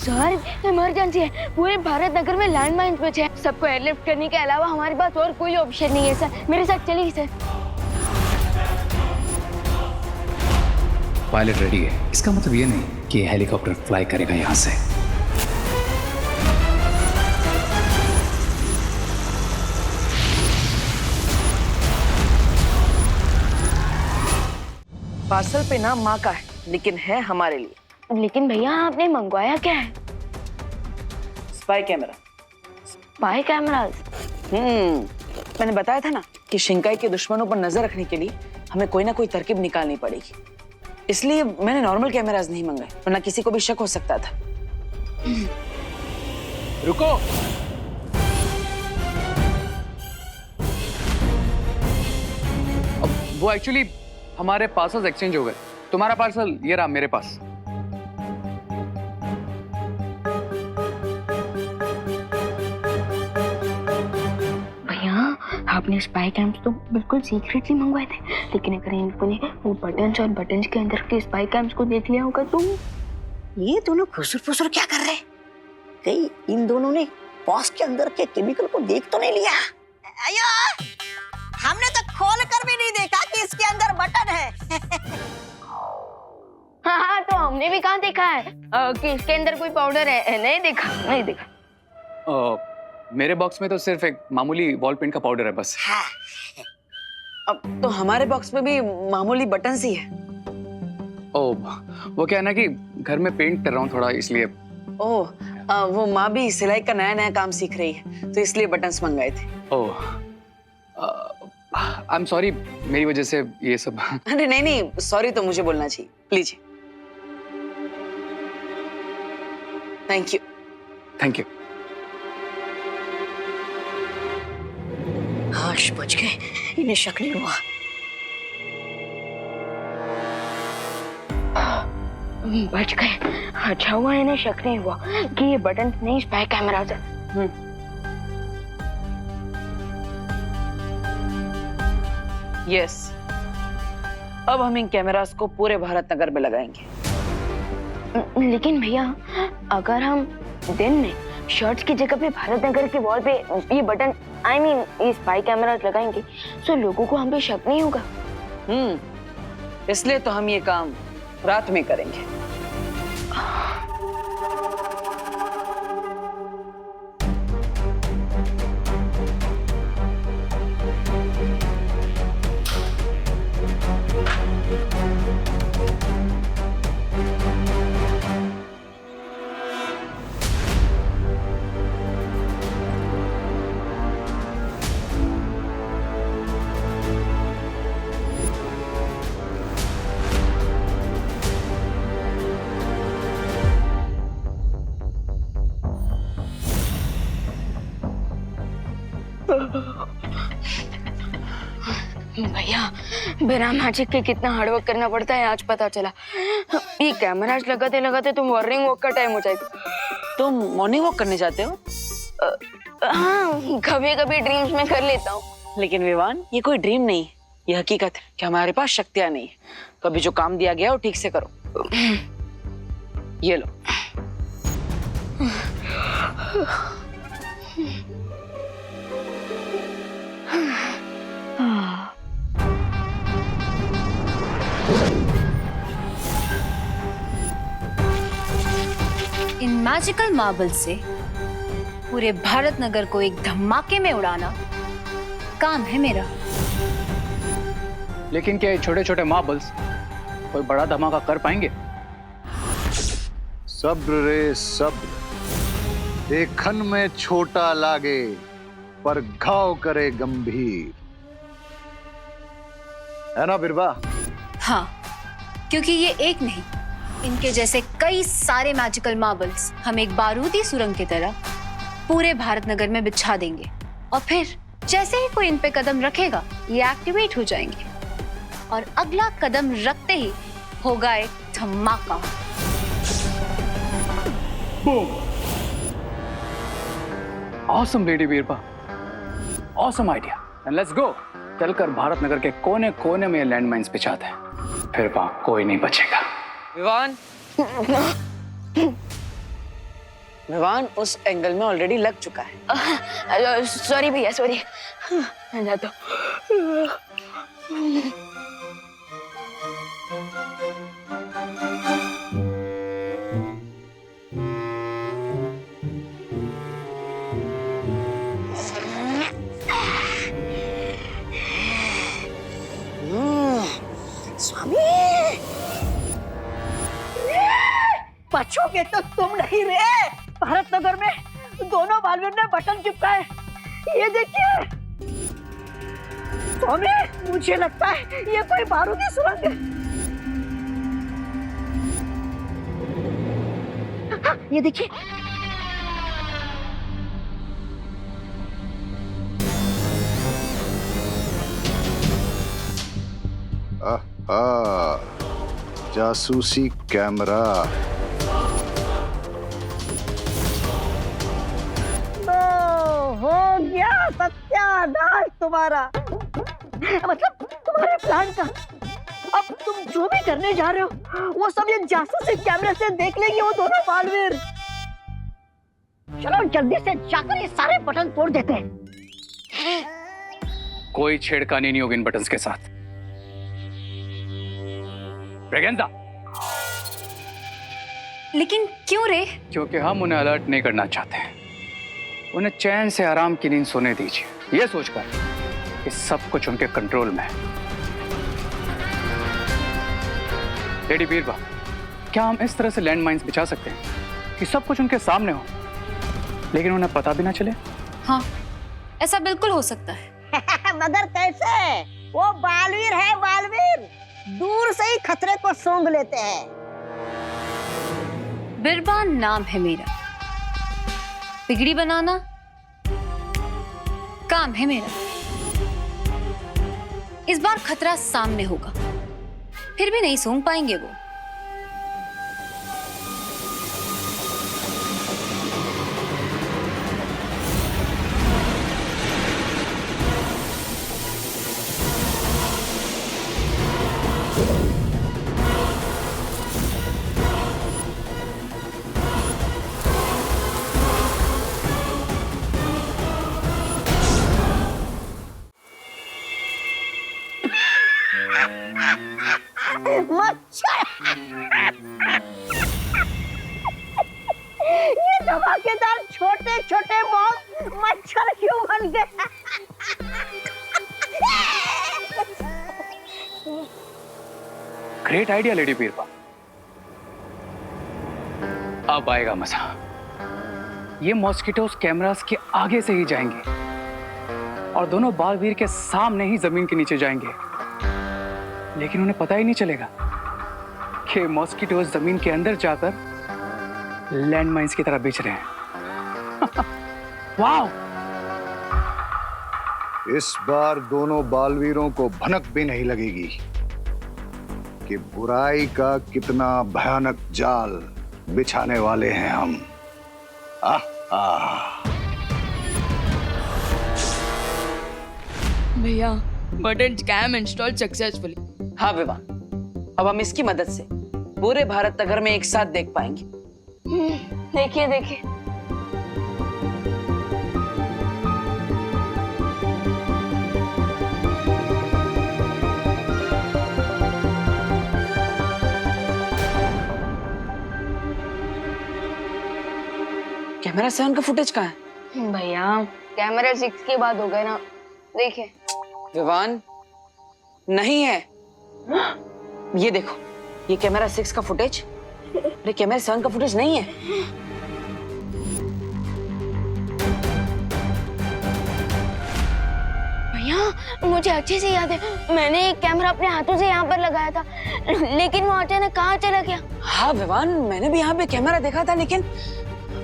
Sir emergency है, पूरे भारत नगर में लैंडमाइन पे है। सबको एयरलिफ्ट करने के अलावा हमारे पास और कोई ऑप्शन नहीं है सर। मेरे साथ चलिए सर। पायलट रेडी है, इसका मतलब ये नहीं कि हेलीकॉप्टर फ्लाई करेगा यहाँ से। पार्सल पे नाम माँ का है, लेकिन है हमारे लिए। लेकिन भैया आपने मंगवाया क्या है? Spy camera. Spy cameras? मैंने बताया था ना कि शिंकाई के दुश्मनों पर नजर रखने के लिए हमें कोई ना कोई तरकीब निकालनी पड़ेगी। इसलिए मैंने नॉर्मल कैमरास नहीं मंगाए, वरना किसी को भी शक हो सकता था। रुको, अब वो एक्चुअली हमारे पार्सल्स एक्सचेंज हो गए। तुम्हारा पार्सल ये रहा मेरे पास। भैया आपने स्पाई कैम्स तो बिल्कुल सीक्रेटली मंगवाए थे, लेकिन अगर इन लोगों ने वो बटन्स और बटन्स के अंदर के स्पाई कैम्स को देख लिया होगा तो। ये दोनों फुसुर क्या कर रहे हैं? कहीं इन दोनों ने बॉस के अंदर के केमिकल को देख तो नहीं लिया? अयो, हमने तो खोल कर भी नहीं देखा कि इसके अंदर बटन है। हाँ तो हमने भी कहाँ देखा है कि इसके अंदर कोई पाउडर है। नहीं देखा। मेरे बॉक्स में तो सिर्फ एक मामूली वॉल पेंट का पाउडर है बस। हाँ। अब तो हमारे बॉक्स में भी मामूली बटन ही है। वो क्या है ना कि घर में पेंट कर रहा हूँ थोड़ा, इसलिए। वो माँ भी सिलाई का नया काम सीख रही है, तो इसलिए बटन्स मंगाए थे। आई एम सॉरी, मेरी वजह से ये सब। अरे नहीं, सॉरी तो मुझे बोलना चाहिए। लीजिए। Thank you. हाश बच गए, इन्हें शक नहीं हुआ। बच गए। अच्छा हुआ इन्हें शक नहीं हुआ कि ये बटन नहीं स्पाई कैमरा है। यस, अब हम इन कैमरास को पूरे भारत नगर में लगाएंगे। लेकिन भैया अगर हम दिन में शर्ट्स की जगह पे भारत नगर की वॉल पे ये बटन ये स्पाई कैमरास लगाएंगे तो लोगों को हम पे शक नहीं होगा। इसलिए तो हम ये काम रात में करेंगे। भैया बिना मैजिक के कितना हार्डवर्क करना पड़ता है आज पता चला। ये कैमरास लगाते लगाते तो मॉर्निंग वॉक का टाइम हो जाएगा। तुम मॉर्निंग वॉक करने जाते हो? हाँ कभी कभी ड्रीम्स में कर लेता हूँ। लेकिन विवान, ये कोई ड्रीम नहीं, ये हकीकत है कि हमारे पास शक्तियां नहीं है। कभी जो काम दिया गया वो ठीक से करो। ये लो। इन मैजिकल मार्बल से पूरे भारत नगर को एक धमाके में उड़ाना काम है मेरा। लेकिन क्या ये छोटे छोटे मार्बल्स कोई बड़ा धमाका कर पाएंगे? सब्र रे सब्र, देखन में छोटा लागे पर घाव करे गंभीर, है ना बिरबा? हाँ, क्योंकि ये एक नहीं, इनके जैसे कई सारे मैजिकल मार्बल्स हम एक बारूदी सुरंग की तरह पूरे भारत नगर में बिछा देंगे और फिर जैसे ही कोई इन पे कदम रखेगा ये एक्टिवेट हो जाएंगे और अगला कदम रखते ही होगा एक धमाका। Awesome lady Birba, awesome idea. And let's go. चलकर भारत नगर के कोने कोने में लैंडमाइंस बिछाते हैं, फिर वहां कोई नहीं बचेगा। विवान, विवान उस एंगल में ऑलरेडी लग चुका है। सॉरी भैया, सॉरी। जाता हूँ। स्वामी, बचोगे तो तुम नहीं रे। भारत नगर में दोनों बालवीर ने बटन चिपकाए, ये देखिए। स्वामी, मुझे लगता है ये कोई बारूदी सुरंग है। हाँ, ये देखिए। जासूसी कैमरा। हो गया सत्यानाश तुम्हारा, मतलब तुम्हारे प्लान का। अब तुम जो भी करने जा रहे हो वो सब ये जासूसी कैमरे से देख लेंगे वो दोनों बालवीर। चलो जल्दी से जाकर ये सारे बटन तोड़ देते हैं। कोई छेड़खानी नहीं होगी इन बटन्स के साथ। ब्रेगेंजा। लेकिन क्यों रे? क्योंकि हम उन्हें अलर्ट नहीं करना चाहते हैं। उन्हें चैन से आराम की नींद सोने दीजिए, ये सोचकर कि सब कुछ उनके कंट्रोल में है। लेडी बीरबा, क्या हम इस तरह से लैंड माइन्स बिछा सकते हैं कि सब कुछ उनके सामने हो लेकिन उन्हें पता भी ना चले? हाँ, ऐसा बिल्कुल हो सकता है। मगर कैसे? वो बालवीर है, बालवीर दूर से ही खतरे को सूंघ लेते हैं। बिरबा नाम है मेरा, बिगड़ी बनाना काम है मेरा। इस बार खतरा सामने होगा, फिर भी नहीं सूंघ पाएंगे वो। मच्छर, ये धमाकेदार छोटे छोटे बॉल मच्छर क्यों बन गए? Great idea lady Birba. अब आएगा मजा। ये मॉस्किटोस कैमरास के आगे से ही जाएंगे और दोनों बालवीर के सामने ही जमीन के नीचे जाएंगे, लेकिन उन्हें पता ही नहीं चलेगा कि मॉस्किटोस जमीन के अंदर जाकर लैंड माइन्स की तरह बिछ रहे हैं। वाह! इस बार दोनों बालवीरों को भनक भी नहीं लगेगी कि बुराई का कितना भयानक जाल बिछाने वाले हैं हम। भैया, बटन कैम इंस्टॉल सक्सेसफुली। हाँ विवा, अब हम इसकी मदद से पूरे भारत नगर में एक साथ देख पाएंगे। देखिए देखिए, कैमरा 7 का फुटेज कहाँ है? भैया कैमरा 6 की बात हो गई ना, देखिए। विवान, नहीं है। ये देखो, ये कैमरा 6 का फुटेज, अरे कैमरा 7 का फुटेज नहीं है। भैया मुझे अच्छे से याद है, मैंने एक कैमरा अपने हाथों से यहाँ पर लगाया था, लेकिन वो अचानक कहाँ चला गया? हाँ विवान, मैंने भी यहाँ पे कैमरा देखा था, लेकिन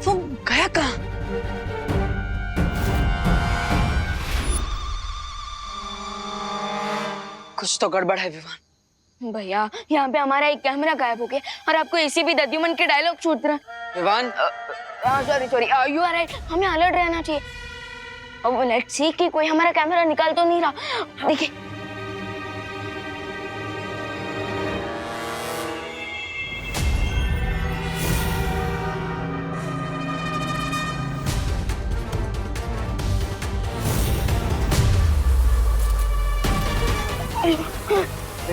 वो गया कहाँ? कुछ तो गड़बड़ है विवान। भैया यहाँ पे हमारा एक कैमरा गायब हो गया और आपको इसी भी दद्युमन के डायलॉग छूट रहा है। Vivaan, sorry sorry, you are right, हमें अलर्ट रहना चाहिए। अब लेट्स सी कि कोई हमारा कैमरा निकाल तो नहीं रहा। देखिए,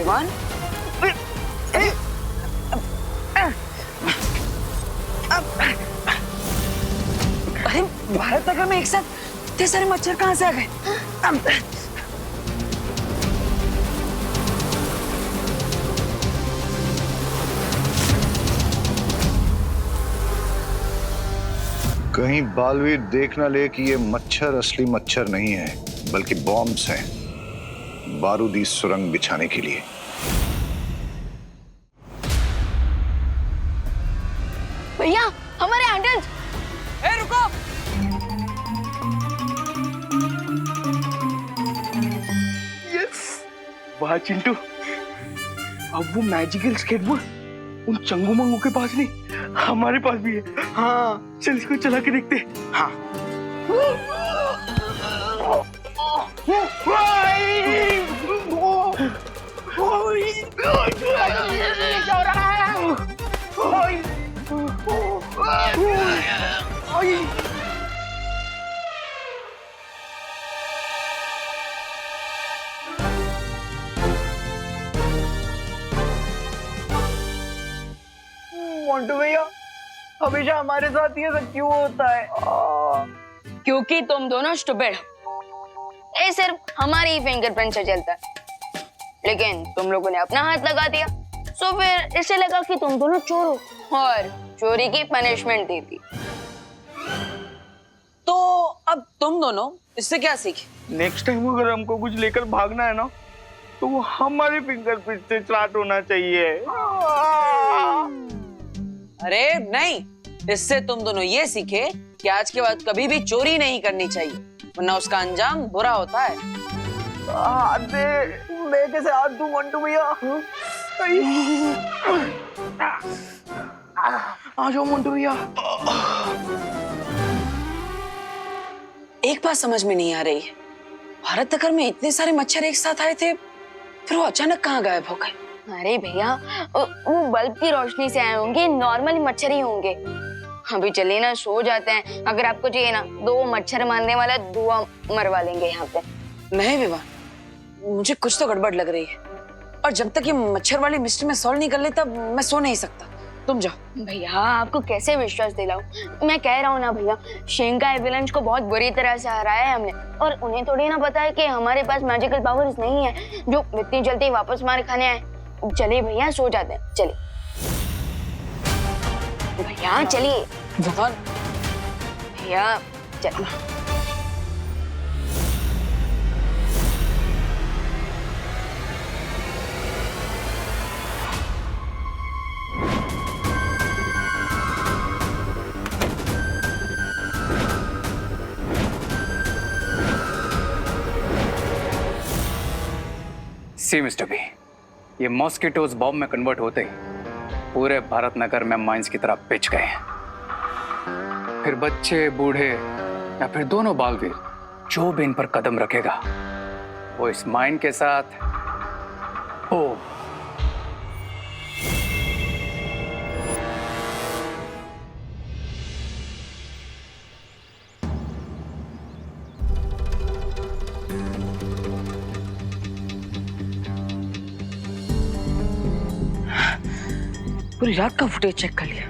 भगवान। अरे भारत नगर में एक साथ इतने सारे मच्छर कहाँ से आ गए? कहीं बालवीर देख ना ले कि ये मच्छर असली मच्छर नहीं है, बल्कि बॉम्ब्स हैं बारूदी सुरंग बिछाने के लिए। भैया हमारे हैंडल्स। ए रुको। यस, वाह चिंटू, अब वो मैजिकल स्केटबोर्ड उन चंगू मंगू के पास नहीं, हमारे पास भी है। हाँ, चल इसको चला के देखते हैं। हाँ। मोंटू भैया, हमेशा हमारे साथ ये सब क्यों होता है? क्योंकि तुम दोनों स्टूपिड हो। ये सिर्फ हमारी ही फिंगरप्रिंट से चलता है, लेकिन तुम लोगों ने अपना हाथ लगा दिया, तो फिर इसे लगा कि तुम दोनों चोर हो और चोरी की पनिशमेंट दी थी। तो अब तुम दोनों इससे क्या सीखे? नेक्स्ट टाइम अगर हमको कुछ लेकर भागना है ना, तो वो हमारे फिंगरप्रिंट से स्टार्ट होना चाहिए। अरे नहीं, इससे तुम दोनों ये सीखे कि आज के बाद कभी भी चोरी नहीं करनी चाहिए, वरना उसका अंजाम बुरा होता है। हाथ दे, मैं कैसे हाथ दूं मोंटू भैया? आ जाओ मोंटू भैया। एक बात समझ में नहीं आ रही है, भारत नगर में इतने सारे मच्छर एक साथ आए थे, फिर वो अचानक कहाँ गायब हो गए? अरे भैया, वो बल्ब की रोशनी से आए होंगे, नॉर्मली मच्छर ही होंगे। अभी चलिए ना, सो जाते हैं। अगर आपको चाहिए ना, 2 मच्छर मारने वाला धुआं मरवा लेंगे यहाँ पे। नहीं विवाह, मुझे कुछ तो गड़बड़ लग रही है, और जब तक ये मच्छर वाली मिस्ट्री में सॉल्व नहीं कर लेता मैं सो नहीं सकता। तुम जाओ। भैया आपको कैसे विश्वास दिलाऊं? मैं कह रहा हूँ ना भैया, शिंकाई विलन्स को बहुत बुरी तरह से हराया है हमने, और उन्हें थोड़ी ना पता है कि हमारे पास मैजिकल पावर्स नहीं है जो इतनी जल्दी वापस मार खाने आए। चलिए भैया, सो जाते हैं। चलिए भैया, चलिए भगवान। भैया, चलिए। सी मिस्टर बी, ये मॉस्किटोज बॉम्ब में कन्वर्ट होते ही पूरे भारत नगर में माइंस की तरह पिच गए हैं। फिर बच्चे, बूढ़े या फिर दोनों बालवीर, जो भी इन पर कदम रखेगा वो इस माइन के साथ हो। पूरी रात का फुटेज चेक कर लिया,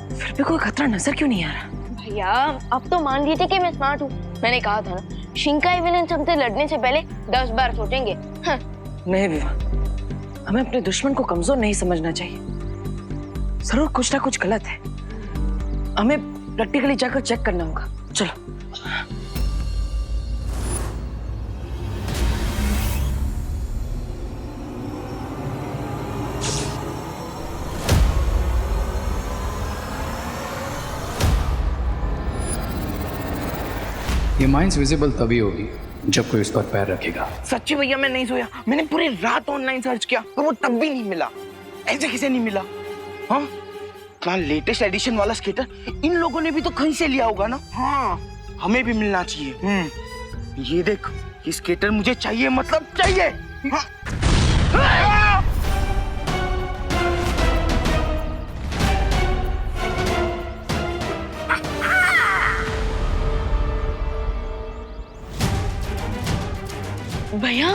फिर भी कोई खतरा नजर क्यों नहीं आ रहा? भैया अब तो मान लीजिए कि मैं स्मार्ट हूँ। मैंने कहा था ना, शिंकाई विलन्स हमसे लड़ने से पहले 10 बार सोचेंगे। हाँ। नहीं विवाह, हमें अपने दुश्मन को कमजोर नहीं समझना चाहिए। जरूर कुछ ना कुछ गलत है, हमें प्रैक्टिकली जाकर चेक करना होगा। चलो। ये माइंस विजिबल तभी होगी जब कोई उस पर पैर रखेगा। सच्ची भैया, मैं नहीं सोया। मैंने पूरी रात ऑनलाइन सर्च किया, पर वो तब भी नहीं मिला। ऐसे किसे नहीं मिला? हाँ, इतना लेटेस्ट एडिशन वाला स्केटर इन लोगों ने भी तो कहीं से लिया होगा ना। हाँ, हमें भी मिलना चाहिए। ये देख, ये स्केटर मुझे चाहिए, मतलब चाहिए। हाँ। भैया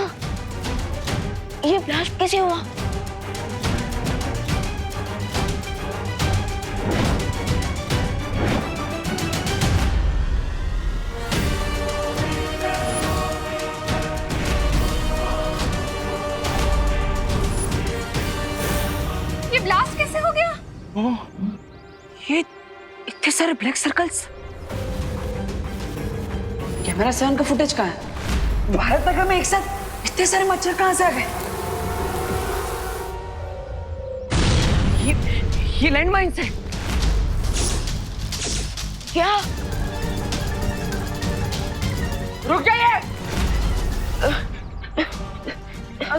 ये ब्लास्ट कैसे हुआ? ये ब्लास्ट कैसे हो गया? ये इतने सारे ब्लैक सर्कल्स, कैमरा 7 का फुटेज कहाँ है? भारत नगर में एक साथ इतने सारे मच्छर कहाँ से आ गए? ये लैंडमाइंस है। क्या? रुक जाइए,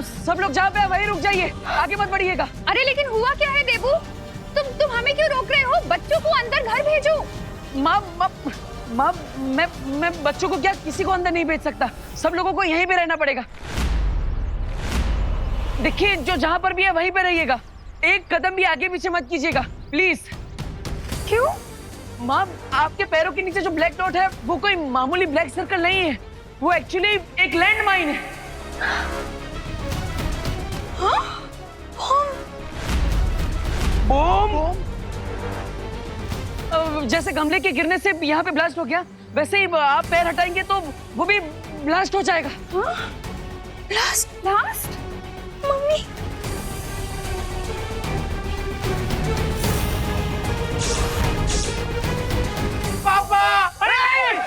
सब लोग जहाँ पे हैं वहीं रुक जाइए, आगे मत बढ़िएगा। अरे लेकिन हुआ क्या है देबू? तुम हमें क्यों रोक रहे हो? बच्चों को अंदर घर भेजो। माँ, मैं बच्चों को क्या किसी को अंदर नहीं भेज सकता, सब लोगों को यहीं पे रहना पड़ेगा। देखिए, जो जहाँ पर भी है वहीं पे रहिएगा, एक कदम भी आगे पीछे मत कीजिएगा प्लीज। क्यों? माँ, आपके पैरों के नीचे जो ब्लैक डॉट है वो कोई मामूली ब्लैक सर्कल नहीं है, वो एक्चुअली एक लैंड माइन है। बम! जैसे गमले के गिरने से यहाँ पे ब्लास्ट हो गया, वैसे ही आप पैर हटाएंगे तो वो भी ब्लास्ट हो जाएगा। ब्लास्ट? मम्मी, पापा! अरे!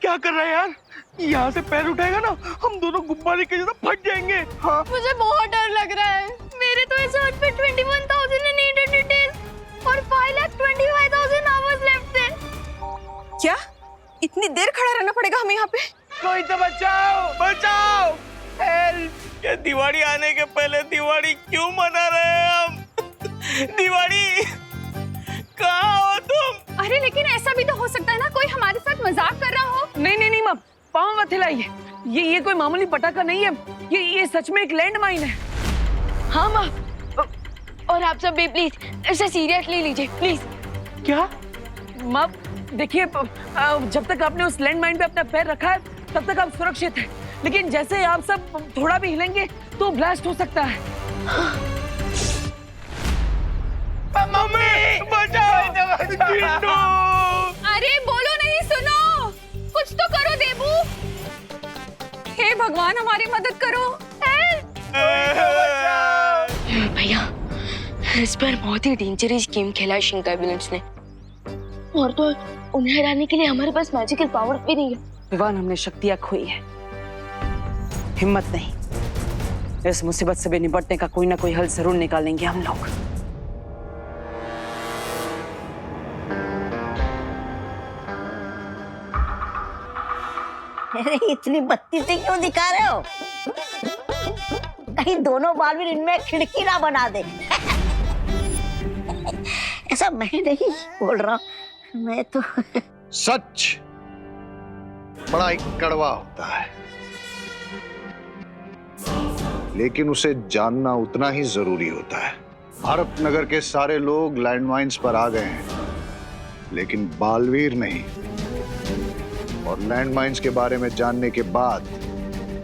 क्या कर रहा है यार? यहाँ से पैर उठाएगा ना, हम दोनों गुब्बारे के जैसा फट जाएंगे। हाँ। मुझे बहुत डर लग रहा है। मेरे तो इस हाथ पे 21,800 डेज और 5,25,000 आवर्स लेफ्ट थे। क्या इतनी देर खड़ा रहना पड़ेगा हमें यहाँ पे? कोई तो बचाओ! हेल्प! ये दिवाली आने के पहले दिवाली क्यों मना रहे हैं हम? दिवाली कहाँ हो तुम? अरे लेकिन ऐसा भी तो हो सकता है ना, कोई हमारे साथ मजाक कर रहा हो। नहीं माँ, पाँव मत हिलाइए, ये कोई मामूली पटाखा नहीं है, ये सच में एक लैंड माइन है। हाँ माँ, और आप सब भी प्लीज इसे सीरियसली लीजिए प्लीज। क्या? माँ देखिए, जब तक आपने उस लैंड माइन पे अपना पैर रखा है तब तक आप सुरक्षित हैं, लेकिन जैसे ही आप सब थोड़ा भी हिलेंगे तो ब्लास्ट हो सकता है। मम्मी बचाओ! जिंदू! अरे बोलो नहीं, सुनो, कुछ तो करो देबू। हे भगवान, हमारी मदद करो। हेल्प! भैया, इस पर बहुत ही डेंजरस गेम खेला है शिंकाई विलेंस ने, और तो उन्हें हराने के लिए हमारे पास मैजिकल पावर भी नहीं है। विवान, हमने शक्तियां खोई है, हिम्मत नहीं। इस मुसीबत से भी निपटने का कोई ना कोई हल जरूर निकालेंगे हम लोग। अरे इतनी बत्ती से क्यों दिखा रहे हो? कहीं दोनों बालवीर इनमें खिड़की ना बना दे। ऐसा मैं नहीं बोल रहा, मैं तो सच बड़ा ही कड़वा होता है, लेकिन उसे जानना उतना ही जरूरी होता है। भारत नगर के सारे लोग लैंडमाइंस पर आ गए हैं, लेकिन बालवीर नहीं, और लैंडमाइंस के बारे में जानने के बाद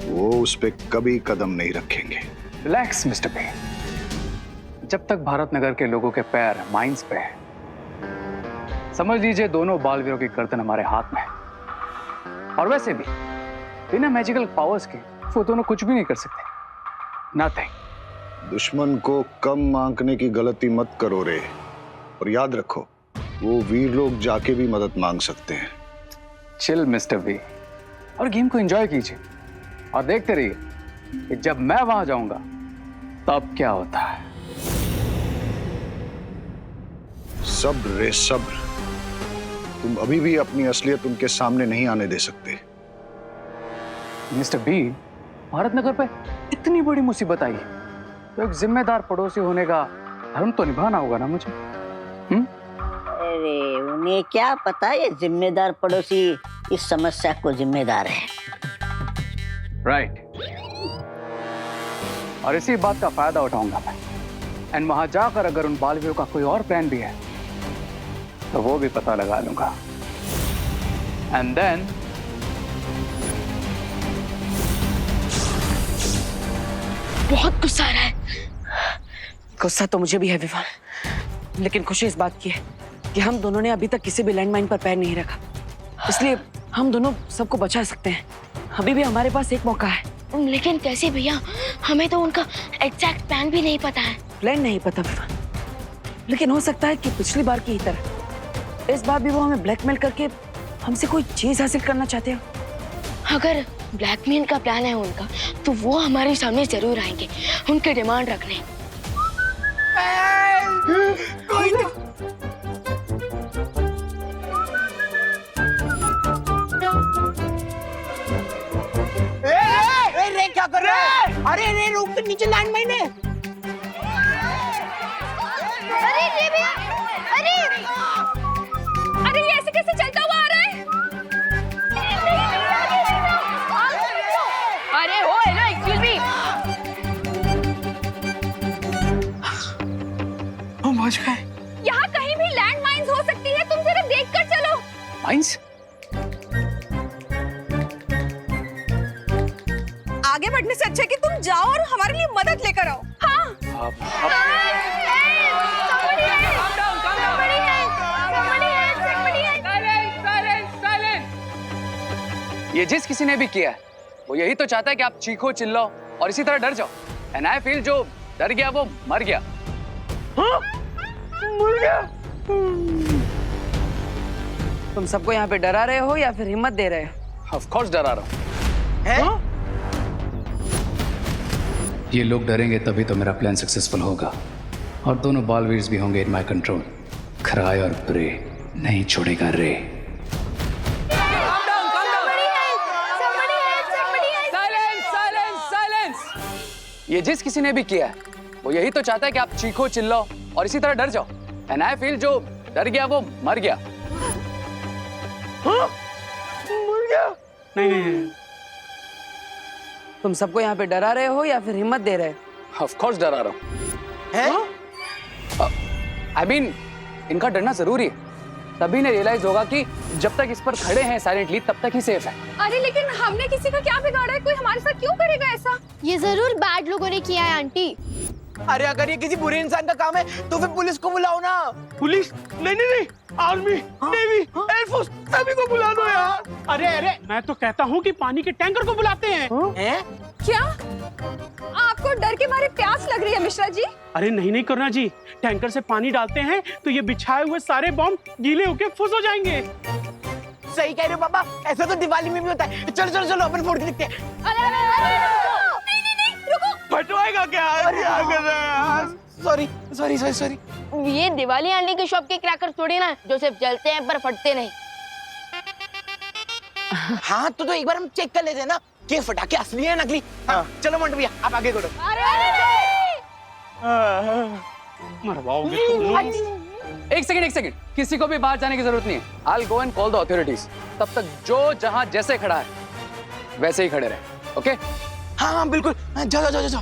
वो उस पे कभी कदम नहीं रखेंगे। रिलैक्स मिस्टर बी, जब तक भारत नगर के लोगों के पैर माइंस पे है, समझ लीजिए दोनों बालवीरों की गर्दन हमारे हाथ में है। और वैसे भी बिना मैजिकल पावर्स के वो दोनों कुछ भी नहीं कर सकते, नथिंग। दुश्मन को कम आंकने की गलती मत करो रे, और याद रखो वो वीर लोग जाके भी मदद मांग सकते हैं। चिल मिस्टर बी, और गेम को एंजॉय कीजिए और देखते रहिए कि जब मैं वहां जाऊंगा तब क्या होता है। सब्र रे सब्र, तुम अभी भी अपनी असलियत उनके सामने नहीं आने दे सकते। मिस्टर बी, भारत नगर पे इतनी बड़ी मुसीबत आई है, तो एक जिम्मेदार पड़ोसी होने का धर्म तो निभाना होगा ना मुझे। अरे उन्हें क्या पता ये जिम्मेदार पड़ोसी इस समस्या को जिम्मेदार है। राइट। और इसी बात का फायदा उठाऊंगा मैं, एंड वहां जाकर अगर उन बालवीरों का कोई और प्लान भी है तो वो भी पता लगा लूंगा, एंड देन बहुत गुस्सा आ रहा है। गुस्सा तो मुझे भी है विवान, लेकिन खुशी इस बात की है कि हम दोनों ने अभी तक किसी भी लैंडमाइन पर पैर नहीं रखा, इसलिए हम दोनों सबको बचा सकते हैं। अभी भी हमारे पास एक मौका है। लेकिन कैसे भैया, हमें तो उनका एग्जैक्ट प्लान भी नहीं पता है। प्लान नहीं पता विवान, लेकिन हो सकता है कि पिछली बार की ही तरह इस बार भी वो हमें ब्लैकमेल करके हमसे कोई चीज हासिल करना चाहते हो। अगर ब्लैकमेल का प्लान है उनका, तो वो हमारे सामने जरूर आएंगे उनके डिमांड रखने। कोई तो रे क्या कर रहा है? अरे रे रोड के नीचे लैंडमाइन है। अरे ये भैया, अरे ये ऐसे कैसे चलता हुआ आ रहा है? अरे हो हेलो, एक्सक्यूज मी। हम पहुंच गए। यहाँ कहीं भी लैंड माइन्स हो सकती है, तुम जरा देख कर चलो। माइंस? आगे बढ़ने से अच्छा है कि तुम जाओ और हमारे लिए मदद लेकर आओ। हाँ। ये जिस किसी ने भी किया है वो यही तो चाहता है कि आप चीखो चिल्लाओ और इसी तरह डर जाओ। एंड आई फील जो डर गया वो मर गया। मर गया। तुम सबको यहाँ पे डरा रहे हो या फिर हिम्मत दे रहे हो? ऑफ कोर्स डरा रहा हूँ। हैं? ये लोग डरेंगे तभी तो मेरा प्लान सक्सेसफुल होगा और दोनों बालवीर्स भी होंगे इन माय कंट्रोल। खराय और प्रे नहीं छोड़ेगा रे। ये जिस किसी ने भी किया है वो यही तो चाहता है कि आप चीखो चिल्लाओ और इसी तरह डर जाओ। एंड आई फील जो डर गया वो मर गया। मर गया? नहीं। तुम सबको यहाँ पे डरा रहे हो या फिर हिम्मत दे रहे हो? ऑफ कोर्स डरा रहा हूँ। हैं? आई मीन इनका डरना जरूरी है, तभी ने रियलाइज होगा कि जब तक इस पर खड़े हैं साइलेंटली तब तक ही सेफ है। अरे लेकिन हमने किसी का क्या बिगाड़ा है? कोई हमारे साथ क्यों करेगा ऐसा? ये जरूर बैड लोगों ने किया है आंटी। अरे अगर ये किसी बुरे इंसान का काम है तो फिर पुलिस को बुलाओ ना। पुलिस? नहीं, आर्मी, नेवी, एयरफोर्स सभी को बुला दो यार। अरे मैं तो कहता हूँ कि पानी के टैंकर को बुलाते हैं। हैं? क्या आपको डर के मारे प्यास लग रही है मिश्रा जी? अरे नहीं करुणा जी, टैंकर से पानी डालते हैं तो ये बिछाए हुए सारे बॉम्ब गीले होके फुस हो जाएंगे। सही कह रहे हो पापा, ऐसा तो दिवाली में भी होता है। चलो अपन फोड़ के दिखते हैं। नहीं, रुको। फटवाएगा क्या? अरे क्या कर रहे हैं यार? सॉरी। ये दिवाली आंटी की शॉप के क्रैकर थोड़ी ना जो सिर्फ जलते हैं पर फटते नहीं। हाँ तो एक बार हम चेक कर लेते हैं ना कि फटाके असली है नकली। हाँ चलो मंटू भैया आप आगे करो। मरवाओगे तुम लोग। एक सेकंड, किसी को भी बाहर जाने की जरूरत नहीं है। I'll go and call the authorities। तब तक जो जहां जैसे खड़ा है वैसे ही खड़े रहे। ओके? हाँ बिल्कुल। जाओ।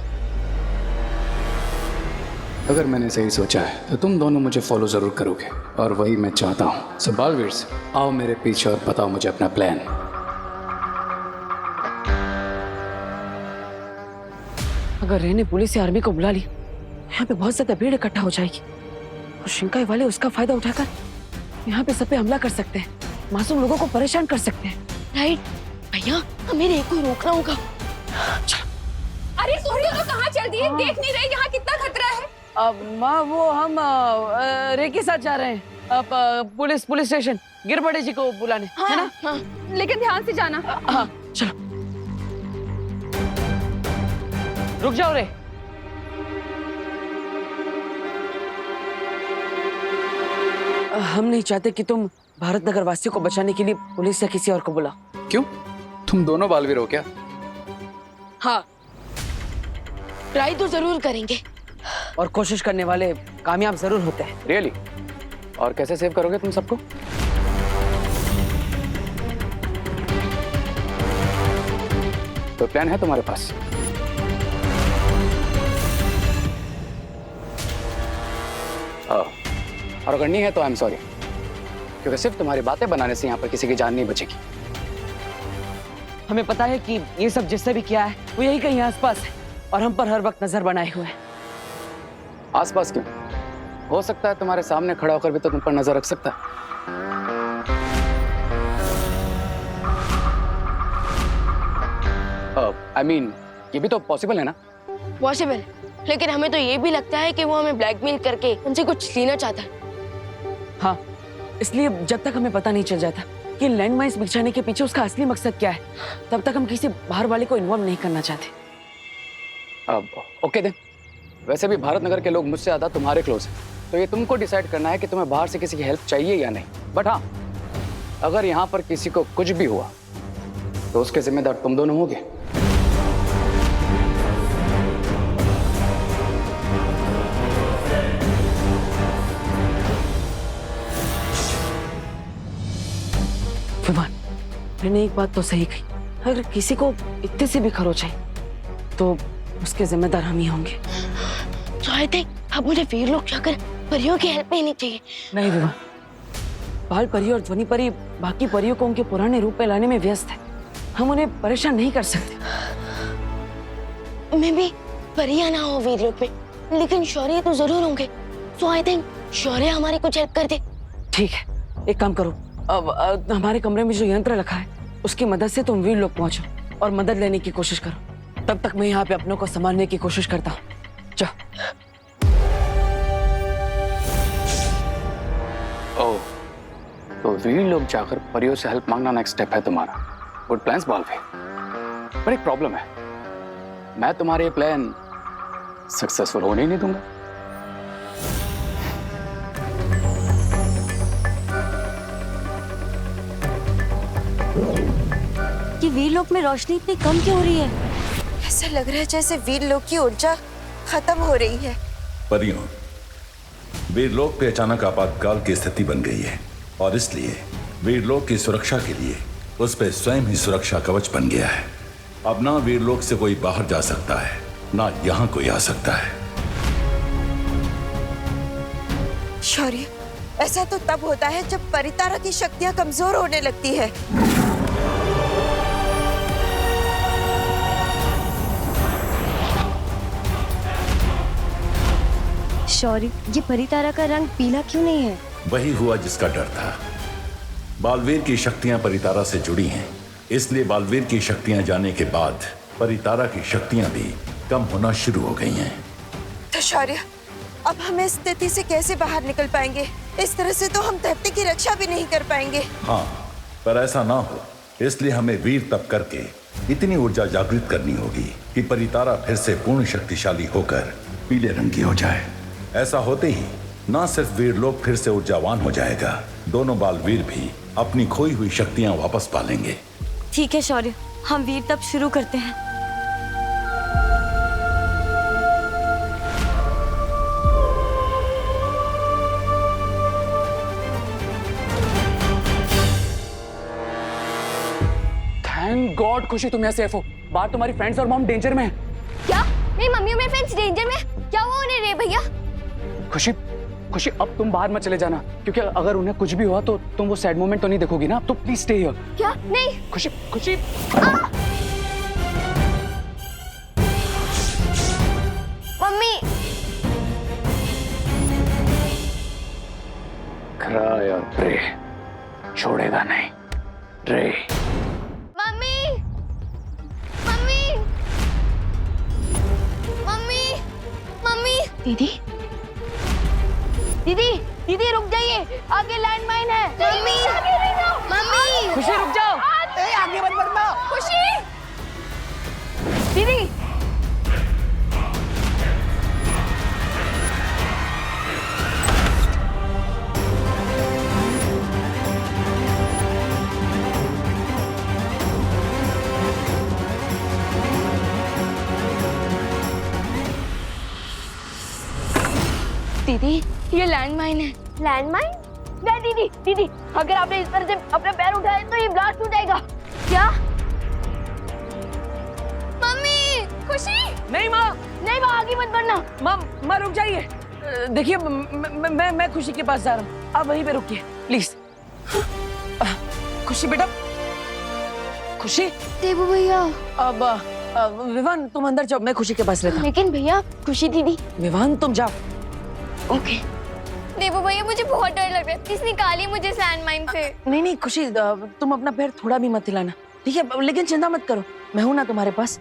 अगर मैंने सही सोचा है तो तुम दोनों मुझे फॉलो जरूर करोगे और वही मैं चाहता हूँ। सो बालवीर्स आओ मेरे पीछे और बताओ मुझे अपना प्लान। अगर रे ने पुलिस या आर्मी को बुला ली, यहाँ पे बहुत ज्यादा भीड़ इकट्ठा हो जाएगी और शिंकाई वाले उसका फायदा उठाकर यहाँ पे सब पे हमला कर सकते हैं, मासूम लोगों को परेशान कर सकते हैं। राइट भैया, हमें रे को रोकना होगा। अरे तुम दोनों कहाँ चल दिए? देख नहीं रहे यहाँ कितना खतरा है? माँ वो हम रे के साथ जा रहे हैं पुलिस स्टेशन गिरबड़े जी को बुलाने। है ना? हाँ। लेकिन ध्यान से जाना। हाँ चलो। रुक जाओ रे। हम नहीं चाहते कि तुम भारत नगर वासियों को बचाने के लिए पुलिस या किसी और को बुलाओ। क्यों? तुम दोनों बालवीर हो क्या? हाँ, ट्राई तो जरूर करेंगे और कोशिश करने वाले कामयाब जरूर होते हैं। रियली? और कैसे सेव करोगे तुम सबको? तो प्लान है तुम्हारे पास? और अगर नहीं है तो आई एम सॉरी, क्योंकि सिर्फ तुम्हारी बातें बनाने से यहाँ पर किसी की जान नहीं बचेगी। हमें पता है कि ये सब जिससे भी किया है वो यही कहीं आसपास है, और हम पर हर वक्त नजर बनाए हुए हैं। आसपास क्यों? हो सकता है तुम्हारे सामने खड़ा होकर भी तो तुम पर नजर रख सकता है। I mean, ये भी तो पॉसिबल है ना? पॉसिबल, लेकिन हमें तो ये भी लगता है कि वो हमें ब्लैकमेल करके उनसे कुछ लेना चाहता है। हाँ, इसलिए जब तक हमें पता नहीं चल जाता कि लैंडमाइंस बिछाने के पीछे उसका असली मकसद क्या है, तब तक हम किसी बाहर वाले को इन्वॉल्व नहीं करना चाहते। अब ओके देन, वैसे भी भारत नगर के लोग मुझसे ज्यादा तुम्हारे क्लोज हैं, तो ये तुमको डिसाइड करना है कि तुम्हें बाहर से किसी की हेल्प चाहिए या नहीं। बट हाँ, अगर यहाँ पर किसी को कुछ भी हुआ तो उसके जिम्मेदार तुम दोनों होगे। विमान, मैंने एक बात तो सही कही, अगर किसी को इतने से भी खरोच है तो उसके जिम्मेदार हम ही होंगे। तो आई थिंक अब मुझे वीर लोग जाकर परियों की हेल्प लेनी चाहिए। नहीं विमान, बाल परी और ध्वनि परी बाकी परियों को उनके पुराने रूप में लाने में व्यस्त है। हम उन्हें परेशान नहीं कर सकते। मैं भी परियां ना हो वीर लोग में, लेकिन शौर्य तो जरूर होंगे। सो आई थिंक शौर्य हमारी कुछ हेल्प कर दे। ठीक है, एक काम करो, अब हमारे कमरे में जो यंत्र रखा है उसकी मदद से तुम वीर लोग पहुंचो और मदद लेने की कोशिश करो। तब तक मैं यहाँ पे अपनों को संभालने की कोशिश करता हूँ। जाओ। ओह, तो वीर लोग जाकर परियों से हेल्प मांगना नेक्स्ट स्टेप है तुम्हारा। गुड प्लान्स बालवी, पर एक प्रॉब्लम है, मैं तुम्हारे ये प्लान सक्सेसफुल होने ही नहीं दूंगा। कि वीरलोक में रोशनी इतनी कम क्यों हो रही है? ऐसा लग रहा है जैसे वीरलोक की ऊर्जा खत्म हो रही है। परियों, वीरलोक पे अचानक आपातकाल की स्थिति बन गई है और इसलिए वीरलोक की सुरक्षा के लिए उस पे स्वयं ही सुरक्षा कवच बन गया है। अब ना वीरलोक से कोई बाहर जा सकता है, ना यहाँ कोई आ सकता है। शौर्य, ऐसा तो तब होता है जब परितारा की शक्तियां कमजोर होने लगती है। शौर्य, ये परितारा का रंग पीला क्यों नहीं है? वही हुआ जिसका डर था। बालवीर की शक्तियां परितारा से जुड़ी हैं, इसलिए बालवीर की शक्तियां जाने के बाद परितारा की शक्तियां भी कम होना शुरू हो गई हैं। तो शौर्य, अब हम इस स्थिति से कैसे बाहर निकल पाएंगे? इस तरह से तो हम धरती की रक्षा भी नहीं कर पाएंगे। हाँ, पर ऐसा ना हो इसलिए हमें वीर तप करके इतनी ऊर्जा जागृत करनी होगी कि परितारा फिर से पूर्ण शक्तिशाली होकर पीले रंग की हो जाए। ऐसा होते ही ना सिर्फ वीरलोक फिर से ऊर्जावान हो जाएगा, दोनों बालवीर भी अपनी खोई हुई शक्तियां वापस पा लेंगे। ठीक है शौर्य, हम वीर तप शुरू करते हैं। थैंक गॉड खुशी तुम यहाँ सेफ हो। बाहर तुम्हारी फ्रेंड्स और मॉम डेंजर में है। क्या मेरी मम्मी और मेरे फ्रेंड्स डेंजर में? क्या हुआ उन्हें रे भैया? खुशी, खुशी अब तुम बाहर मत चले जाना, क्योंकि अगर उन्हें कुछ भी हुआ तो तुम वो सैड मोमेंट तो नहीं देखोगी ना। तो प्लीज स्टे हियर। क्या? नहीं। खुशी, खुशी। मम्मी। क्राई और प्रे, छोड़ेगा नहीं रे। Mummy, mummy, mummy, mummy. दीदी, दीदी, दीदी रुक जाइए, आगे लैंडमाइन है। Mummy, mummy. खुशी रुक जाओ। आगे मत बढ़ना। खुशी, दीदी। दीदी, ये लैंडमाइन है। लैंडमाइन? नहीं दीदी, दीदी, अगर आपने इस तरह से अपने पैर उठाए तो ये ब्लास्ट हो जाएगा। क्या? मम्मी, खुशी। नहीं माँ, नहीं माँ, आगे मत बढ़ना। माँ रुक जाइए। देखिए मैं खुशी के पास जा रहा हूँ, आप वहीं पे रुकिए प्लीज। खुशी बेटा, खुशी। देबू भैया। अब विवान तुम अंदर जाओ, मैं खुशी के पास रहता हूँ। लेकिन भैया खुशी दीदी। विवान तुम जाओ। ओके। देवो भैया मुझे बहुत डर लग रहा है, प्लीज निकालिए मुझे इस लैंडमाइन से। नहीं नहीं खुशी, तुम अपना पैर थोड़ा भी मत हिलाना, ठीक है? लेकिन चिंता मत करो, मैं हूं ना तुम्हारे पास।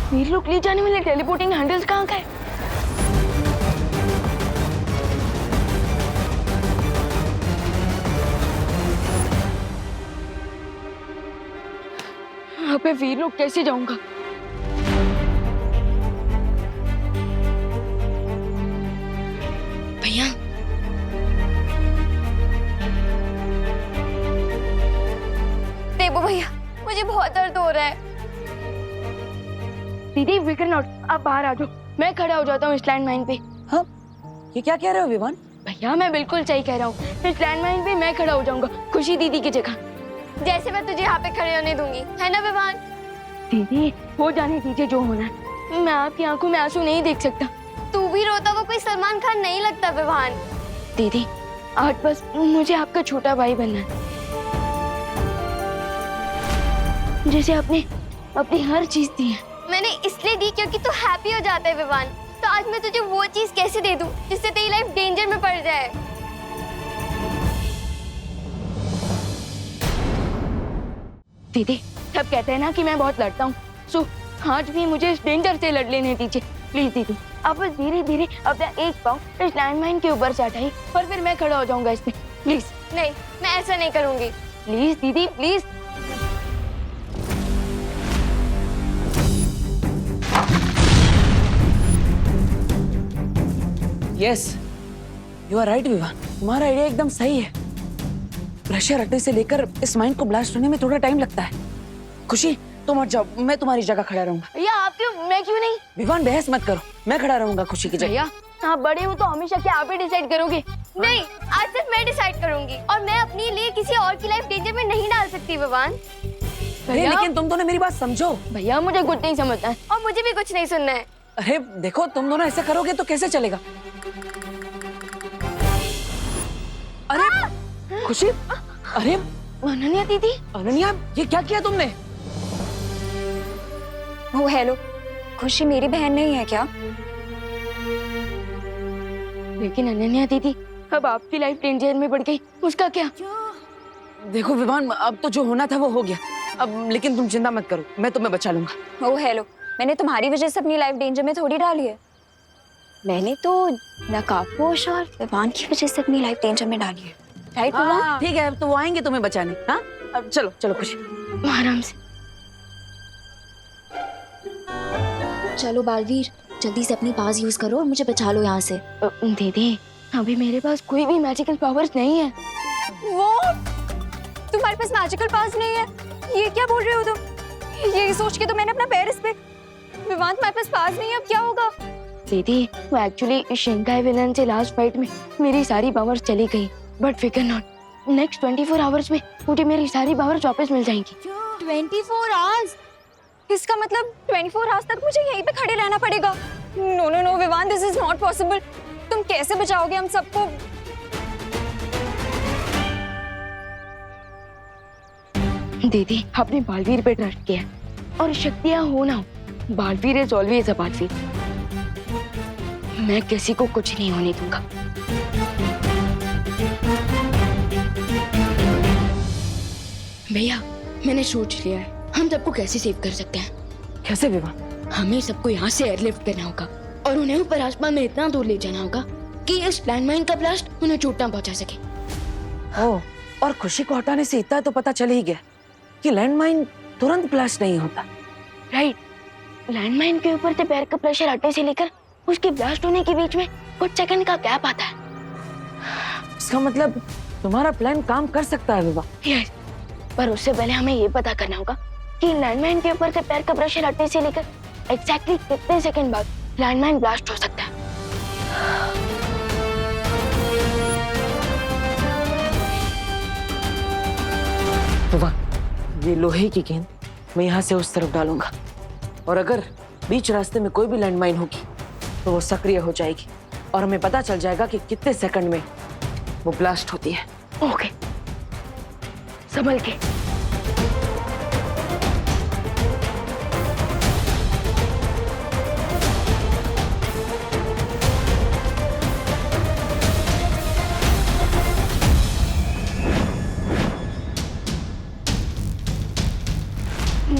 वीर लोग ले जाने वाले टेलीपोर्टिंग हैंडल्स कहाँ का है? यहाँ पे वीर लोग कैसे जाऊंगा? भैया देवो भैया मुझे बहुत दर्द हो रहा है। दीदी विकर नॉट, आप बाहर आ जाओ, मैं खड़ा हो जाता हूँ इस लैंडमाइन पे। हाँ, ये क्या कह रहे हो विवान? भैया मैं बिल्कुल सही कह रहा हूँ, इस लैंडमाइन पे मैं खड़ा हो जाऊंगा खुशी दीदी की जगह। जैसे मैं तुझे यहाँ पे खड़े होने दूंगी, है ना विवान? दीदी हो जाने दीजिए जो होना है, मैं आपकी आंखों में आंसू नहीं देख सकता। तू भी रोता हुआ कोई सलमान खान नहीं लगता विवान। दीदी आज बस मुझे आपका छोटा भाई बनना है, जैसे आपने अपनी हर चीज दी है। मैंने इसलिए दी क्योंकि तू हैप्पी हो जाता है विवान। तो आज मैं तुझे वो चीज कैसे दे दूं जिससे तेरी लाइफ डेंजर में पड़ जाए? दीदी सब कहते हैं ना कि मैं बहुत लड़ता हूँ, सो आज भी मुझे इस डेंजर से लड़ लेने दीजिए प्लीज। दीदी आप बस धीरे धीरे अपना एक पाँव इस लैंडमाइन के ऊपर से हटाइए और फिर मैं खड़ा हो जाऊंगा इसमें, प्लीज। नहीं मैं ऐसा नहीं करूंगी। प्लीज दीदी please. Yes you are right Vivaan, तुम्हारा आइडिया एकदम सही है। प्रेशर हटने से लेकर इस माइंड को ब्लास्ट होने में थोड़ा टाइम लगता है। खुशी तुम हट जाओ, मैं तुम्हारी जगह खड़ा रहूंगा। भैया आप क्यों, मैं क्यों नहीं? विवान बहस मत करो, मैं खड़ा रहूंगा खुशी की जगह। भैया आप बड़े हो तो हमेशा क्या आप ही डिसाइड करोगे? नहीं आज सिर्फ मैं डिसाइड करूंगी और मैं अपने लिए किसी और की लाइफ डेंजर में नहीं डाल सकती विवान। अरे लेकिन तुम दोनों मेरी बात समझो। भैया मुझे कुछ नहीं समझना है और मुझे भी कुछ नहीं सुनना है। अरे देखो तुम दोनों ऐसे करोगे तो कैसे चलेगा? अरे खुशी, अरे अनन्या दीदी। अनन्या ये क्या किया तुमने? ओ हेलो, खुशी मेरी बहन नहीं है क्या? लेकिन अनन्या दीदी अब आपकी लाइफ डेंजर में पड़ गई, उसका क्या? देखो विवान अब तो जो होना था वो हो गया, अब लेकिन तुम चिंता मत करो, मैं तुम्हें बचा लूंगा। ओ हेलो, मैंने तुम्हारी वजह से अपनी लाइफ डेंजर में थोड़ी डाली है। मैंने तो नकाबपोश और विवान की वजह से अपनी लाइफ डेंजर में डाली है, राइट विवान? ठीक है, अब तो वो आएंगे तुम्हें बचाने। हाँ अब चलो चलो खुशी, आराम से। चलो बालवीर, जल्दी से अपनी पास यूज करो और मुझे बचा लो यहाँ से। दीदी अभी मेरे पास कोई भी मैजिकल पावर्स नहीं है। वो तुम्हारे पास मैजिकल पावर्स नहीं है? ये क्या बोल रहे हो तुम? ये सोच के तो मैंने अपना पैर इस पे। विवान तुम्हारे पास पावर्स नहीं है, अब क्या होगा? दीदी वो एक्चुअली शिंकाई विलन से लास्ट फाइट में मेरी सारी पावर्स चली गई, बट फिकर नॉट, नेक्स्ट 24 आवर्स में मुझे मेरी सारी पावर्स वापस मिल जाएंगी। 24 आवर्स? इसका मतलब 24 आवर्स तक मुझे यहीं पे खड़े रहना पड़ेगा? No no no Vivaan, this is not possible. तुम कैसे बचाओगे हम सबको? दीदी आपने बालवीर पे ट्रस्ट किया और शक्तियां हो ना हो, Baalveer is always a Baalveer. मैं किसी को कुछ नहीं होने दूंगा। भैया मैंने सोच लिया है हम सबको कैसे सेव कर सकते हैं। कैसे विवान? हमें सबको यहाँ से एयरलिफ्ट करना होगा और उन्हें ऊपर आसमान में इतना दूर ले जाना होगा कि इस लैंडमाइन का ब्लास्ट उन्हें चोट ना पहुंचा सके। ओह, और खुशी को हटाने से इतना तो पता चल ही गया कि लैंडमाइन तुरंत ब्लास्ट नहीं होता। राइट, लैंडमाइन के ऊपर से पैर का प्रेशर हटने से लेकर उसके ब्लास्ट होने के बीच में कुछ सेकंड का गैप आता है। इसका मतलब तुम्हारा प्लान काम कर सकता है विवान। यस, पर उससे पहले हमें ये पता करना होगा कि लैंडमाइन के ऊपर से पैर का प्रेशर हटने से लेकर एग्जैक्टली कितने सेकंड बाद लैंडमाइन ब्लास्ट हो सकता है। तो वाह, ये लोहे की गेंद मैं यहाँ से उस तरफ डालूंगा और अगर बीच रास्ते में कोई भी लैंडमाइन होगी तो वो सक्रिय हो जाएगी और हमें पता चल जाएगा कि कितने सेकंड में वो ब्लास्ट होती है। ओके, संभल के।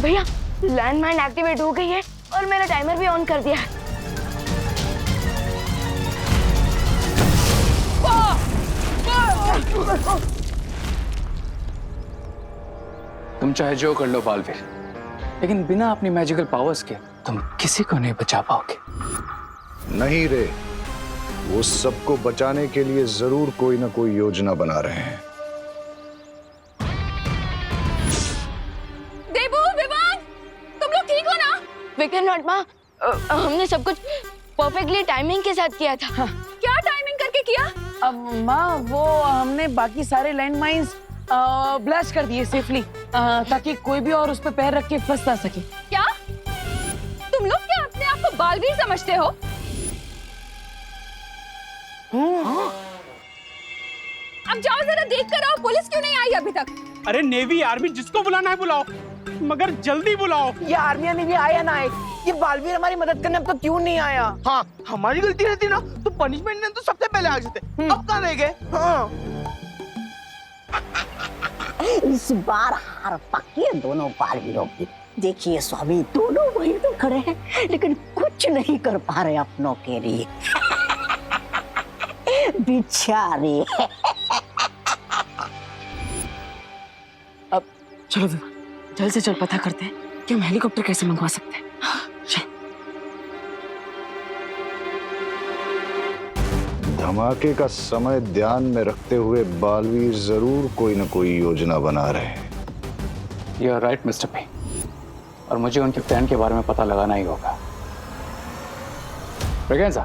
भैया लैंडमाइन एक्टिवेट हो गई है और मैंने टाइमर भी ऑन कर दिया है। तुम चाहे जो कर लो बालवीर, लेकिन बिना अपनी मैजिकल पावर्स के तुम किसी को नहीं बचा पाओगे। नहीं रे, वो सबको बचाने के लिए जरूर कोई ना कोई योजना बना रहे हैं। देबू, विवान, तुम लोग ठीक हो ना? विक्टर नॉट माँ, हमने सब कुछ परफेक्टली टाइमिंग के साथ किया था। हाँ। क्या टाइमिंग करके किया? अब माँ, वो हमने बाकी सारे लैंडमाइंस ब्लास्ट कर दिए सेफली, ताकि कोई भी और उस पर पैर रख के फंस ना सके। क्या तुम लोग क्या अपने आप को बालवीर समझते हो? अब जाओ जरा देख कर आओ, पुलिस क्यों नहीं आई अभी तक? अरे नेवी आर्मी जिसको बुलाना है बुलाओ, मगर जल्दी बुलाओ। ये आर्मी ने भी आया ना आए, ये बालवीर हमारी मदद करने अब तक क्यों नहीं आया? हाँ, हमारी गलती रहती ना तो पनिशमेंट ने तो सबसे पहले आ जाते, अब कहाँ रह गए? हाँ। इस बार हार पक्की है दोनों बालवीरों की। देखिए स्वामी, दोनों वहीं तो खड़े हैं लेकिन कुछ नहीं कर पा रहे अपनों के लिए। बेचारे। अब चलो विवान, जल्द से जल्द पता करते हैं कि हम हेलीकॉप्टर कैसे मंगवा सकते हैं। धमाके का समय ध्यान में रखते हुए बालवीर जरूर कोई ना कोई योजना बना रहे हैं। You are right mister P, और मुझे उनके प्लान के बारे में पता लगाना ही होगा। ब्रिगेंजा,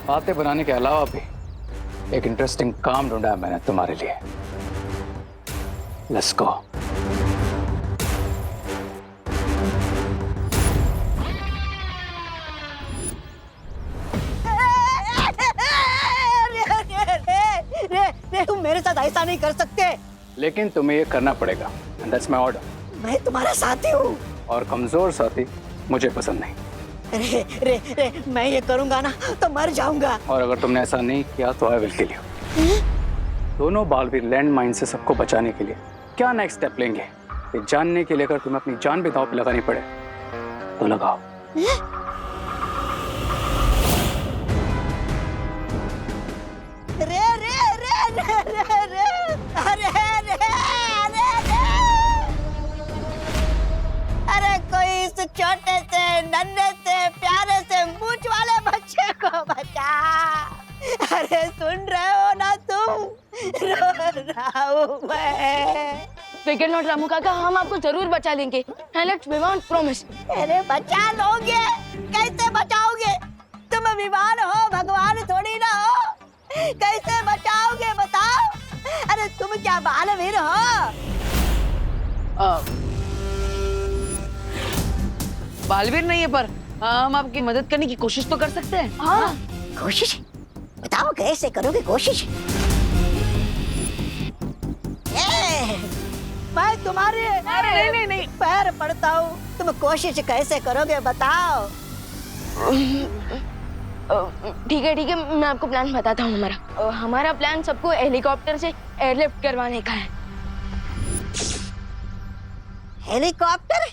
बातें बनाने के अलावा भी एक इंटरेस्टिंग काम ढूंढा है मैंने तुम्हारे लिए। Let's go. तुम मेरे साथ ऐसा नहीं कर सकते। लेकिन तुम्हें ये करना पड़ेगा, and that's my order। मैं तुम्हारा साथी हूँ। और कमजोर साथी मुझे पसंद नहीं। रे, रे, रे, मैं ये करूंगा ना तो मर जाऊंगा। और अगर तुमने ऐसा नहीं किया तो आई विल किल यू। दोनों बालवीर लैंड माइन से सबको बचाने के लिए क्या नेक्स्ट स्टेप लेंगे, ये जानने के लिए अगर तुम्हें अपनी जान भी दांव पे लगानी पड़े तो लगाओ। रे रे रे रे रे रे अरे रे अरे रे अरे कोई इस छोटे से नन्हे से प्यारे से मूंछ वाले बच्चे को बचा। अरे सुन रहे हो ना तुम, रो रहा हूँ मैं। विक्टर नॉट रामू काका, हम आपको जरूर बचा लेंगे। Let's Vivaan, promise. अरे बचा लोगे? कैसे बचाओगे? तुम विमान हो, भगवान थोड़ी ना हो। कैसे बचाओगे बताओ? अरे तुम क्या बालवीर हो? बालवीर नहीं है, पर हम आपकी मदद करने की कोशिश तो कर सकते हैं। हाँ, कोशिश बताओ, कैसे करोगे कोशिश? मैं तुम्हारे नहीं पैर पड़ता हूँ, तुम कोशिश कैसे करोगे बताओ? ठीक है, मैं आपको प्लान बताता हूँ। हमारा प्लान सबको हेलीकॉप्टर से एयरलिफ्ट करवाने का है। Helicopter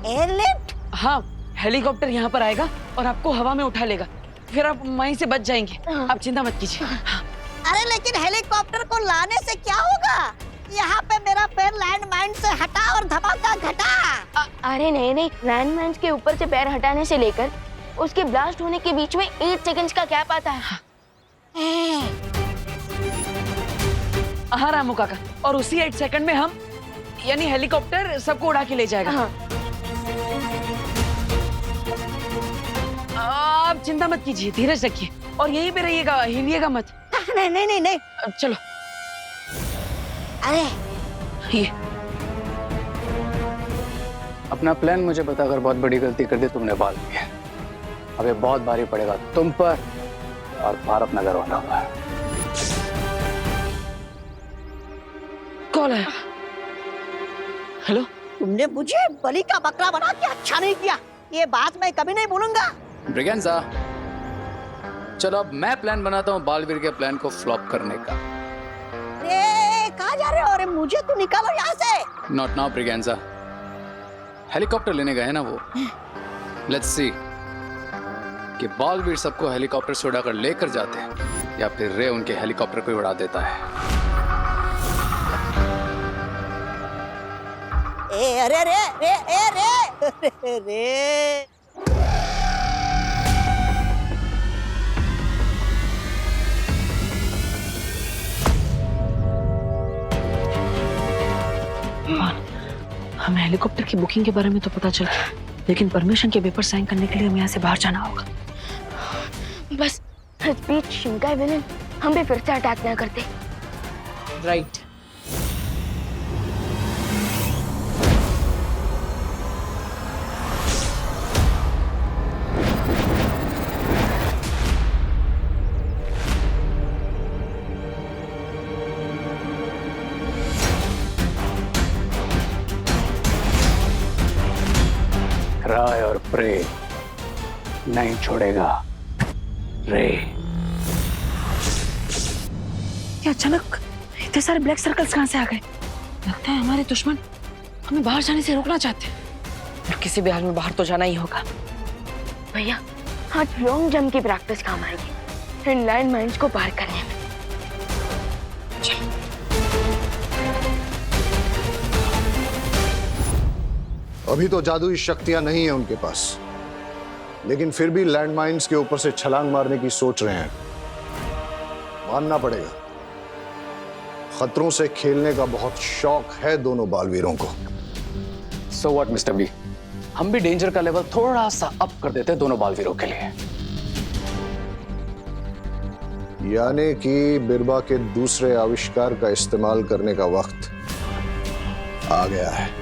airlift? हाँ, हेलीकॉप्टर यहाँ पर आएगा और आपको हवा में उठा लेगा, फिर आप वहीं से बच जाएंगे। आप चिंता मत कीजिए। अरे लेकिन हेलीकॉप्टर को लाने से क्या होगा? यहाँ पे मेरा पैर लैंडमाइन से हटा और धमाका घटा। अरे नहीं, लैंडमाइन के ऊपर से पैर हटाने से लेकर उसके ब्लास्ट होने के बीच में 8 सेकंड्स का गैप आता है। हाँ रामू काका, और उसी 8 सेकंड में हम यानी हेलीकॉप्टर सबको उड़ा के ले जाएगा। हाँ। आप चिंता मत कीजिए, धीरज रखिए और यहीं पे रहिएगा, हिलिएगा मत। नहीं नहीं नहीं नहीं। चलो। अरे ये अपना प्लान मुझे बताकर बहुत बड़ी गलती कर दी तुमने बालवीर। अब ये बहुत भारी पड़ेगा तुम पर और भारत नगर वालों पर। कॉल है। हेलो। तुमने मुझे बलि का बकरा बना के अच्छा नहीं किया, ये बात मैं कभी नहीं भूलूंगा। ब्रिगेंजा, चलो अब मैं प्लान बनाता हूँ बालवीर के प्लान को फ्लॉप करने का। अरे कहाँ जा रहे हो? अरे मुझे तो निकालो यहाँ से। नॉट नाउ ब्रिगेंजा, हेलीकॉप्टर लेने गए ना वो। लेट्स सी कि बालवीर सबको हेलीकॉप्टर से उड़ाकर लेकर जाते हैं या फिर रे उनके हेलीकॉप्टर को उड़ा देता है। अरे रे रे रे रे रे। हमें हेलीकॉप्टर की बुकिंग के बारे में तो पता चल गया, लेकिन परमिशन के पेपर साइन करने के लिए हमें यहाँ से बाहर जाना होगा। बस इस बीच शिंकाई विलेन हम भी फिर से अटैक ना करते। राइट। राय और प्रे नहीं छोड़ेगा रे। ये अचानक इतने सारे ब्लैक सर्कल्स कहाँ से आ गए? लगता है हमारे दुश्मन हमें बाहर जाने से रोकना चाहते हैं और किसी भी हाल में बाहर तो जाना ही होगा। भैया आज लॉन्ग जंप की प्रैक्टिस काम आएगी इन लैंड माइन्स को पार करने में। अभी तो जादुई शक्तियां नहीं है उनके पास, लेकिन फिर भी लैंडमाइंस के ऊपर से छलांग मारने की सोच रहे हैं। मानना पड़ेगा, खतरों से खेलने का बहुत शौक है दोनों बालवीरों को। सो व्हाट मिस्टर बी, हम भी डेंजर का लेवल थोड़ा सा अप कर देते हैं दोनों बालवीरों के लिए। यानी कि बिरबा के दूसरे आविष्कार का इस्तेमाल करने का वक्त आ गया है।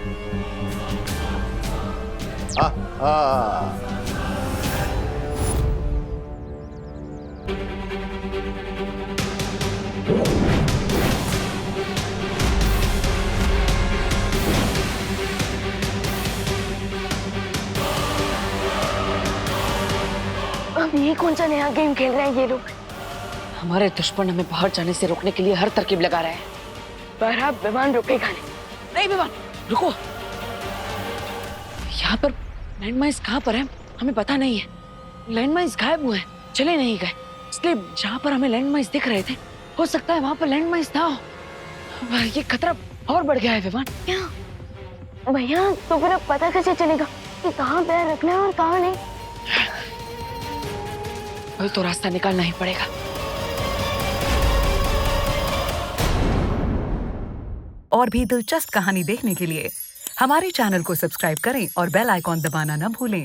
अब ये कौन सा नया गेम खेल रहे हैं ये लोग? हमारे दुश्मन हमें बाहर जाने से रोकने के लिए हर तरकीब लगा रहे हैं। पर अब विमान रुकेगा नहीं। नहीं विमान रुको, यहाँ पर लैंडमाइंस कहाँ पर है हमें पता नहीं है। लैंडमाइंस गायब हुए हैं, चले नहीं गए, इसलिए जहाँ पर हमें लैंडमाइंस दिख रहे थे हो सकता है वहाँ पर लैंडमाइंस ना हो। ये खतरा और बढ़ गया है विमान। क्या भैया, तो फिर अब पता कैसे चलेगा कि कहाँ पैर रखना है और कहाँ नहीं? कोई तो रास्ता निकालना ही पड़ेगा। और भी दिलचस्प कहानी देखने के लिए हमारे चैनल को सब्सक्राइब करें और बेल आइकॉन दबाना न भूलें।